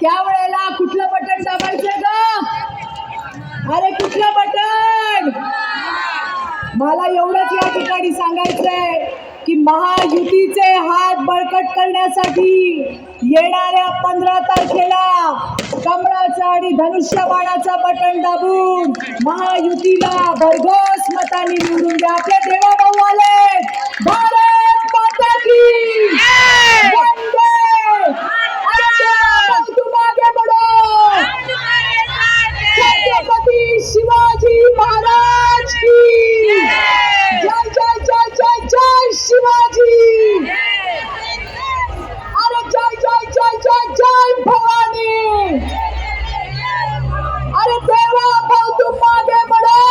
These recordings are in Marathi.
त्यावेळेला कुठलं बटन दाबायचं ग? अरे कुठलं बटन? मला एवढंच या ठिकाणी सांगायचंय की महायुतीचे हात बळकट करण्यासाठी येणाऱ्या 15 तारखेला कमळाचं आणि धनुष्यबाणाचं बटन दाबून महायुतीला भरघोस मतांनी निवडून द्या. आपले देवा भाऊ आले. भारत माता की वंदे. तुम आगे बढ़ो. छत्रपती शिवाजी महाराज की जय जय जय जय जय शिवाजी. अरे जय जय जय जय जय भवानी. अरे देवा भाऊ तुम आगे बढ़ो.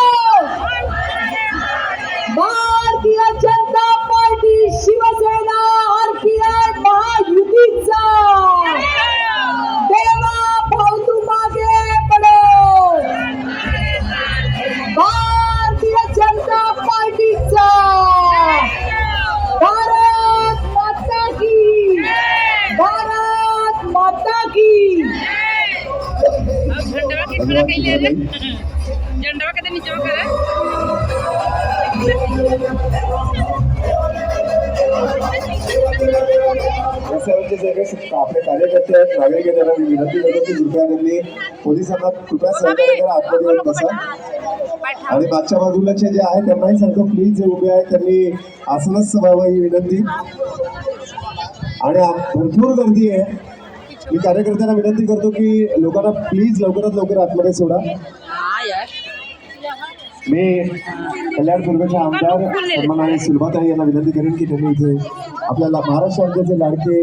भारतीय जनता पार्टी शिवसेना आरपीआय महायुतीचा देवा भाऊ तुम आगे बढ़ो. भारतीय जनता पार्टीचा भारत माता की भारत माता की. झंडा कधी नीचे करा. आपले कार्यकर्ते आहेत, नागरिक आहेत, त्यांना मी विनंती करतो की कृपया त्यांनी पोलिसांना कृपया सहकार्य करा. आतमध्ये येत बसा. आणि मागच्या बाजूलाचे जे आहे त्यांनाही सांगतो प्लीज जे उभे आहेत त्यांनी आसनच व्हावं ही विनंती. आणि भरपूर गर्दी आहे. मी कार्यकर्त्यांना विनंती करतो की लोकांना प्लीज लवकरात लवकर आतमध्ये सोडा. मी कल्याणपूर्वेच्या आमदार सन्माननीय सुलभाताई यांना विनंती करेन की त्यांनी इथे आपल्याला महाराष्ट्र राज्याचे लाडके